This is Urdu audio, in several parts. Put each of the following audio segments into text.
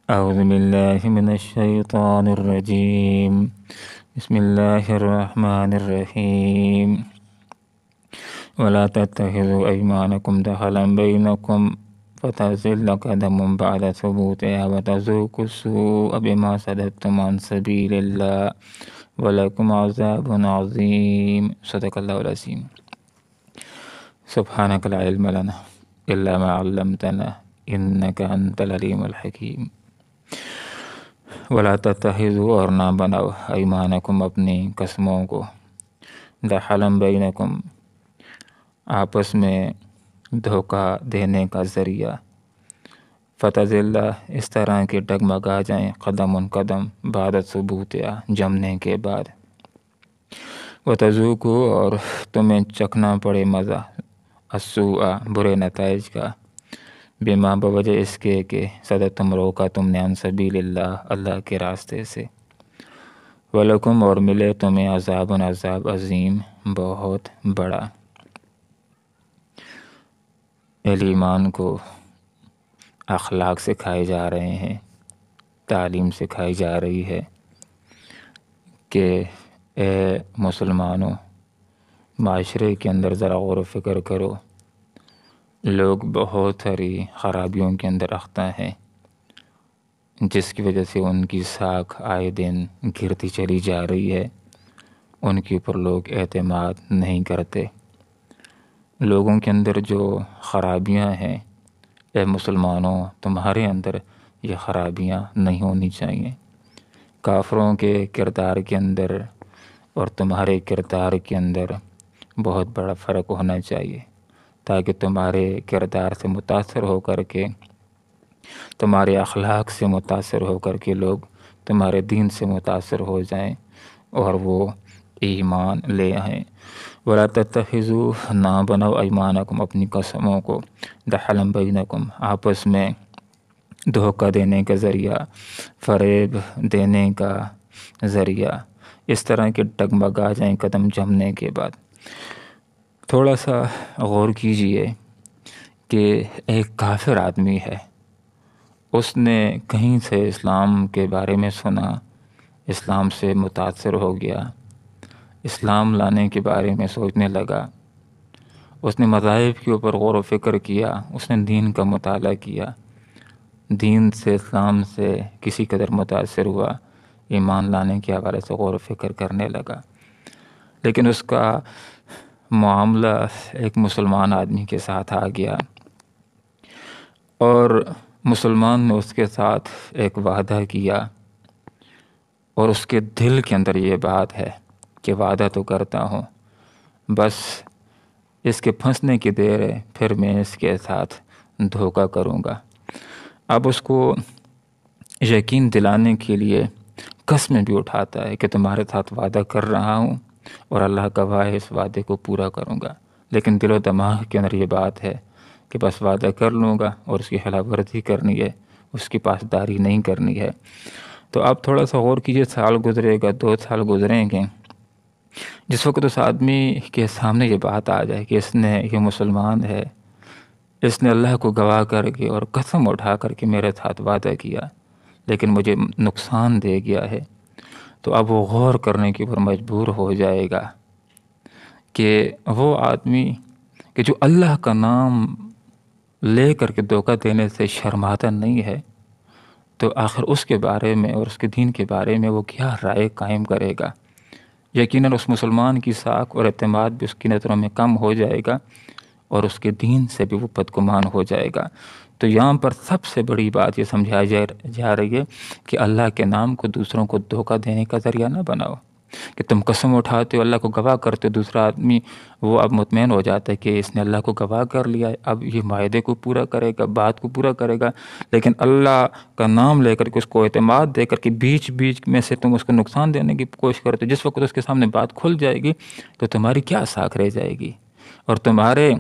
أعوذ بالله من الشيطان الرجيم. بسم الله الرحمن الرحيم. ولا تتخذوا أيمانكم دخلا بينكم فتزل قدم بعد ثبوتها وتذوقوا السوء بما صددتم عن سبيل الله ولكم عذاب عظيم. صدق الله العظيم. سبحانك لا علم لنا إلا ما علمتنا إنك أنت العليم الحكيم. ولا تتخذوا اور نہ بناؤ ایمانکم اپنی قسموں کو دخلا بینکم آپس میں دھوکہ دینے کا ذریعہ فتزل اس طرح کے ڈگمگا جائیں قدم بعد ثبوتیا جمنے کے بعد وتذوقوا اور تمہیں چکھنا پڑے مزہ السوء برے نتائج کا بما بوجہ اس کے کہ صدتم روکا تم نے عن سبیل اللہ اللہ کے راستے سے ولکم اور ملے تمہیں عذاب عظیم بہت بڑا. ایمان کو اخلاق سکھائے جا رہے ہیں، تعلیم سکھائی جا رہی ہے کہ اے مسلمانوں معاشرے کے اندر ذرا غور و فکر کرو. لوگ بہت ساری خرابیوں کے اندر رختہ ہیں جس کی وجہ سے ان کی ساکھ آئے دن گرتی چلی جا رہی ہے. ان کے اوپر لوگ اعتماد نہیں کرتے. لوگوں کے اندر جو خرابیاں ہیں، اے مسلمانوں تمہارے اندر یہ خرابیاں نہیں ہونی چاہیے. کافروں کے کردار کے اندر اور تمہارے کردار کے اندر بہت بڑا فرق ہونا چاہیے تاکہ تمہارے کردار سے متاثر ہو کر کے، تمہارے اخلاق سے متاثر ہو کر کے لوگ تمہارے دین سے متاثر ہو جائیں اور وہ ایمان لے آئیں. ولا تتخذوا نہ بناؤ ایمانکم اپنی قسموں کو دخلا بینکم آپس میں دھوکہ دینے کا ذریعہ، فریب دینے کا ذریعہ، اس طرح کے ڈگمگا جائیں قدم جمنے کے بعد. تھوڑا سا غور کیجئے کہ ایک کافر آدمی ہے، اس نے کہیں سے اسلام کے بارے میں سنا، اسلام سے متاثر ہو گیا، اسلام لانے کے بارے میں سوچنے لگا، اس نے مذاہب کے اوپر غور و فکر کیا، اس نے دین کا مطالعہ کیا، دین سے اسلام سے کسی قدر متاثر ہوا، ایمان لانے کے حوالے سے غور و فکر کرنے لگا. لیکن اس کا معاملہ ایک مسلمان آدمی کے ساتھ آ گیا اور مسلمان نے اس کے ساتھ ایک وعدہ کیا اور اس کے دل کے اندر یہ بات ہے کہ وعدہ تو کرتا ہوں، بس اس کے پھنسنے کی دیر ہے، پھر میں اس کے ساتھ دھوکہ کروں گا. اب اس کو یقین دلانے کے لیے قسمیں بھی اٹھاتا ہے کہ تمہارے ساتھ وعدہ کر رہا ہوں اور اللہ گواہ ہے اس وعدے کو پورا کروں گا. لیکن دل و دماغ کے اندر یہ بات ہے کہ بس وعدہ کر لوں گا اور اس کی خلاف ورزی کرنی ہے، اس کی پاسداری نہیں کرنی ہے. تو آپ تھوڑا سا غور کیجئے، سال گزرے گا، 2 سال گزریں گے، جس وقت اس آدمی کے سامنے یہ بات آ جائے کہ اس نے، یہ مسلمان ہے، اس نے اللہ کو گواہ کر کے اور قسم اٹھا کر کے میرے ساتھ وعدہ کیا لیکن مجھے نقصان دے گیا ہے، تو اب وہ غور کرنے کے اوپر مجبور ہو جائے گا کہ وہ آدمی کہ جو اللہ کا نام لے کر کے دھوکہ دینے سے شرماتا نہیں ہے، تو آخر اس کے بارے میں اور اس کے دین کے بارے میں وہ کیا رائے قائم کرے گا. یقیناً اس مسلمان کی ساکھ اور اعتماد بھی اس کی نظروں میں کم ہو جائے گا اور اس کے دین سے بھی وہ بدگمان ہو جائے گا. تو یہاں پر سب سے بڑی بات یہ سمجھائی جا رہی ہے کہ اللہ کے نام کو دوسروں کو دھوکہ دینے کا ذریعہ نہ بناؤ. کہ تم قسم اٹھاتے ہو، اللہ کو گواہ کرتے ہو، دوسرا آدمی وہ اب مطمئن ہو جاتا ہے کہ اس نے اللہ کو گواہ کر لیا ہے، اب یہ معاہدے کو پورا کرے گا، بات کو پورا کرے گا، لیکن اللہ کا نام لے کر کے اس کو اعتماد دے کر کے بیچ میں سے تم اس کو نقصان دینے کی کوشش کرتے ہو. جس وقت اس کے سامنے بات کھل جائے گی تو تمہاری کیا ساکھ رہ جائے گی اور تمہارے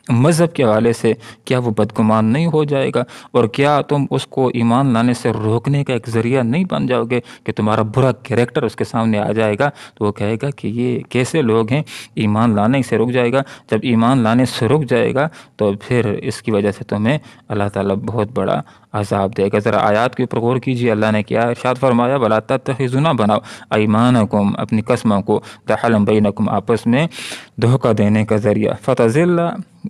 مذہب کے حوالے سے کیا وہ بدگمان نہیں ہو جائے گا اور کیا تم اس کو ایمان لانے سے روکنے کا ایک ذریعہ نہیں بن جاؤ گے کہ تمہارا برا کریکٹر اس کے سامنے آ جائے گا تو وہ کہے گا کہ یہ کیسے لوگ ہیں، ایمان لانے سے رک جائے گا. جب ایمان لانے سے رک جائے گا تو پھر اس کی وجہ سے تمہیں اللہ تعالیٰ بہت بڑا عذاب دے گا۔ ذرا آیات کے اوپر غور کیجیے، اللہ نے کیا ارشاد فرمایا، وَلَا تَتَّخِذُوا نہ بناؤ ایمانکم اپنی قسموں کو دخلا بینکم آپس میں دھوکہ دینے کا ذریعہ، فتزل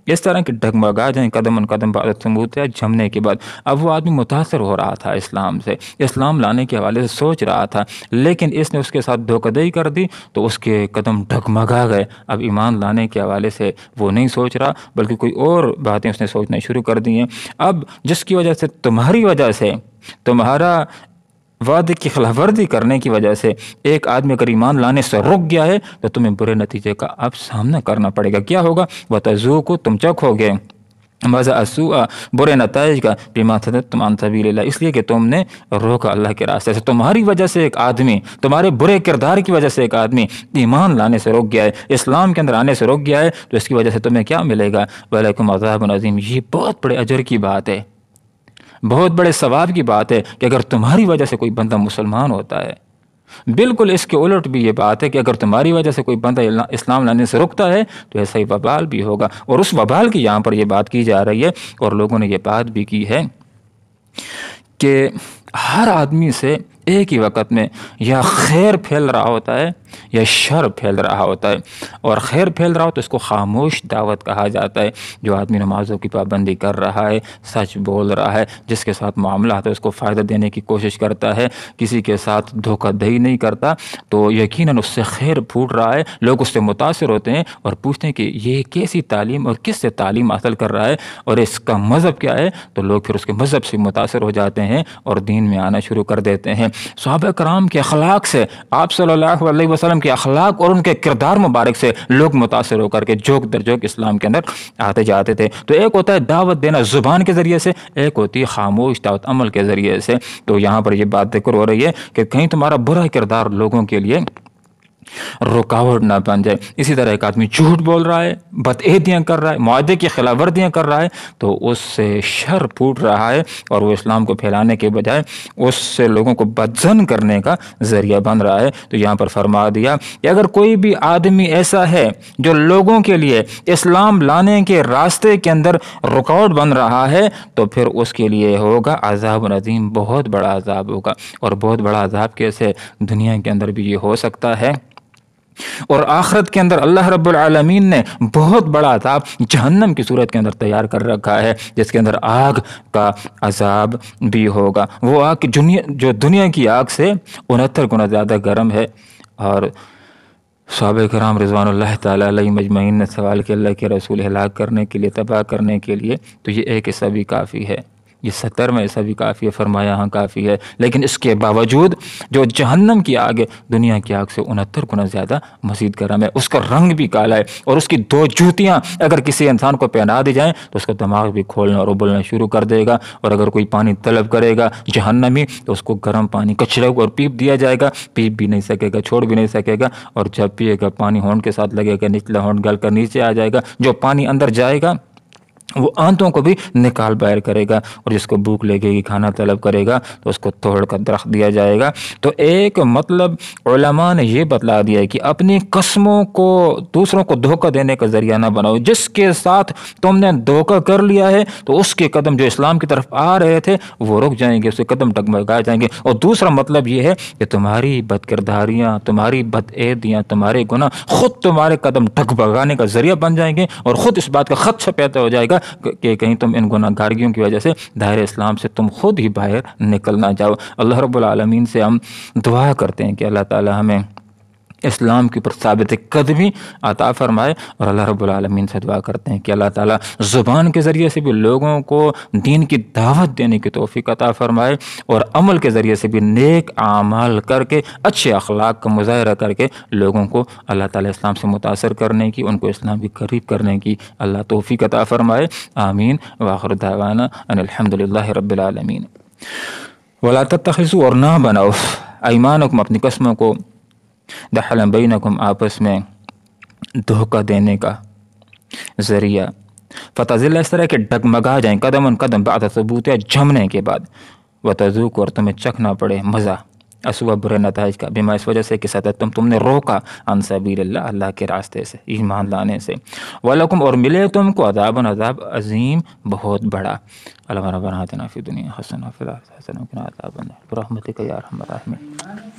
اس طرح کہ ڈگمگا جائیں قدم قدم بعد ثبوت جمنے کے بعد۔ اب وہ آدمی متاثر ہو رہا تھا اسلام سے، اسلام لانے کے حوالے سے سوچ رہا تھا، لیکن اس نے اس کے ساتھ دھوکہ دہی کر دی تو اس کے قدم ڈگمگا گئے۔ اب ایمان لانے کے حوالے سے وہ نہیں سوچ رہا بلکہ کوئی اور باتیں اس نے سوچنا شروع کر دی ہیں۔ اب جس کی وجہ سے تمہاری وجہ سے، تمہارا وعدے کی خلاف ورزی کرنے کی وجہ سے ایک آدمی اگر ایمان لانے سے رک گیا ہے تو تمہیں برے نتیجے کا اب سامنا کرنا پڑے گا۔ کیا ہوگا؟ وَتَذُوقُوا تم چکھو گے مَزَاءَ السُّوءِ برے نتائج کا بِمَا صَدَدتُّمْ عَن سَبِيلِ اللَّهِ اس لیے کہ تم نے روکا اللہ کے راستے سے۔ تمہاری وجہ سے ایک آدمی، تمہارے برے کردار کی وجہ سے ایک آدمی ایمان لانے سے رک گیا ہے، اسلام کے اندر آنے سے رک گیا ہے، تو اس کی وجہ سے تمہیں کیا ملے گا؟ وَلَكُمْ عَذَابٌ عَظِيمٌ یہ بہت بڑے اجر کی بات ہے، بہت بڑے ثواب کی بات ہے کہ اگر تمہاری وجہ سے کوئی بندہ مسلمان ہوتا ہے۔ بالکل اس کے الٹ بھی یہ بات ہے کہ اگر تمہاری وجہ سے کوئی بندہ اسلام لانے سے رکتا ہے تو ایسا ہی وبال بھی ہوگا، اور اس وبال کی یہاں پر یہ بات کی جا رہی ہے، اور لوگوں نے یہ بات بھی کی ہے کہ ہر آدمی سے ایک ہی وقت میں یا خیر پھیل رہا ہوتا ہے یا شر پھیل رہا ہوتا ہے، اور خیر پھیل رہا ہو تو اس کو خاموش دعوت کہا جاتا ہے۔ جو آدمی نمازوں کی پابندی کر رہا ہے، سچ بول رہا ہے، جس کے ساتھ معاملہ ہے اس کو فائدہ دینے کی کوشش کرتا ہے، کسی کے ساتھ دھوکہ دہی نہیں کرتا، تو یقیناً اس سے خیر پھوٹ رہا ہے، لوگ اس سے متاثر ہوتے ہیں اور پوچھتے ہیں کہ یہ کیسی تعلیم اور کس سے تعلیم حاصل کر رہا ہے اور اس کا مذہب کیا ہے، تو لوگ پھر اس کے مذہب سے متاثر ہو جاتے ہیں اور دین میں آنا شروع کر دیتے ہیں۔ صحابہ کرام کے اخلاق سے، آپ صلی اللہ علیہ وسلم کے اخلاق اور ان کے کردار مبارک سے لوگ متاثر ہو کر کے جوک در جوک اسلام کے اندر آتے جاتے تھے۔ تو ایک ہوتا ہے دعوت دینا زبان کے ذریعے سے، ایک ہوتی ہے خاموش دعوت عمل کے ذریعے سے۔ تو یہاں پر یہ بات ذکر ہو رہی ہے کہ کہیں تمہارا برا کردار لوگوں کے لیے رکاوٹ نہ بن جائے۔ اسی طرح ایک آدمی جھوٹ بول رہا ہے، بدعہدیاں کر رہا ہے، معاہدے کی خلاف ورزیاں کر رہا ہے، تو اس سے شر پھوٹ رہا ہے اور وہ اسلام کو پھیلانے کے بجائے اس سے لوگوں کو بدظن کرنے کا ذریعہ بن رہا ہے۔ تو یہاں پر فرما دیا کہ اگر کوئی بھی آدمی ایسا ہے جو لوگوں کے لیے اسلام لانے کے راستے کے اندر رکاوٹ بن رہا ہے تو پھر اس کے لیے ہوگا عذاب عظیم، بہت بڑا عذاب ہوگا۔ اور بہت بڑا عذاب کیسے؟ دنیا کے اندر بھی یہ ہو سکتا ہے اور آخرت کے اندر اللہ رب العالمین نے بہت بڑا عذاب جہنم کی صورت کے اندر تیار کر رکھا ہے، جس کے اندر آگ کا عذاب بھی ہوگا۔ وہ آگ جو دنیا کی آگ سے 69 گنا زیادہ گرم ہے۔ اور صحابہ کرام رضوان اللہ تعالیٰ علیہ مجمعین نے سوال کیا اللہ کے رسول ہلاک کرنے کے لیے، تباہ کرنے کے لیے تو یہ ایک حصہ بھی کافی ہے، یہ 70 میں ایسا بھی کافی ہے، فرمایا ہاں کافی ہے، لیکن اس کے باوجود جو جہنم کی آگ ہے دنیا کی آگ سے 69 گنا زیادہ مزید گرم ہے، اس کا رنگ بھی کالا ہے، اور اس کی 2 جوتیاں اگر کسی انسان کو پہنا دی جائیں تو اس کا دماغ بھی کھولنا اور ابلنا شروع کر دے گا، اور اگر کوئی پانی طلب کرے گا جہنمی تو اس کو گرم پانی کچرے اور پیپ دیا جائے گا، پیپ بھی نہیں سکے گا، چھوڑ بھی نہیں سکے گا، اور جب پیے گا پانی ہونٹ کے ساتھ لگے گا، نچلا ہونٹ گل کر نیچے آ جائے گا، جو پانی اندر جائے گا وہ آنتوں کو بھی نکال باہر کرے گا، اور جس کو بھوک لگے گی کھانا طلب کرے گا تو اس کو توڑ کر درخت دیا جائے گا۔ تو ایک مطلب علماء نے یہ بتلا دیا ہے کہ اپنی قسموں کو دوسروں کو دھوکہ دینے کا ذریعہ نہ بناؤ۔ جس کے ساتھ تم نے دھوکہ کر لیا ہے تو اس کے قدم جو اسلام کی طرف آ رہے تھے وہ رک جائیں گے، اس کے قدم ڈگمگائے جائیں گے۔ اور دوسرا مطلب یہ ہے کہ تمہاری بد کرداریاں، تمہاری بدعہدیاں، تمہارے گناہ خود تمہارے قدم ڈگمگانے کا ذریعہ بن جائیں گے، اور خود اس بات کا خدشہ پیدا ہو جائے گا کہ کہیں تم ان گناہ گاریوں کی وجہ سے دائرہ اسلام سے تم خود ہی باہر نکل نہ جاؤ۔ اللہ رب العالمین سے ہم دعا کرتے ہیں کہ اللہ تعالی ہمیں اسلام کے اوپر ثابت قدمی عطا فرمائے، اور اللہ رب العالمین سے دعا کرتے ہیں کہ اللہ تعالیٰ زبان کے ذریعے سے بھی لوگوں کو دین کی دعوت دینے کی توفیق عطا فرمائے، اور عمل کے ذریعے سے بھی نیک اعمال کر کے اچھے اخلاق کا مظاہرہ کر کے لوگوں کو اللہ تعالیٰ اسلام سے متاثر کرنے کی، ان کو اسلام کی قریب کرنے کی اللہ توفیق عطا فرمائے۔ آمین۔ وآخر دعوانا ان الحمدللہ رب العالمین۔ ولا تتخذوا اور نہ بناؤ ایمانکم اپنی قسموں کو دخلا بینکم آپس میں دھوکہ دینے کا ذریعہ، فتزل اس طرح کہ ڈگمگا جائیں قدم قدم بعد ثبوت جمنے کے بعد، وتذوق اور تمہیں چکھنا پڑے مزہ اسوہ برے نتائج کا، بما اس وجہ سے کہ تم نے روکا عن سبیل اللہ، اللہ کے راستے سے، ایمان لانے سے، وَلَكُمْ اور ملے تم کو عذاب عظیم بہت بڑا۔ اللہم ربنا آتنا فی الدنیا حسنہ وفی الآخرۃ حسنہ وقنا عذاب النار برحمتک یا ارحم الراحمین۔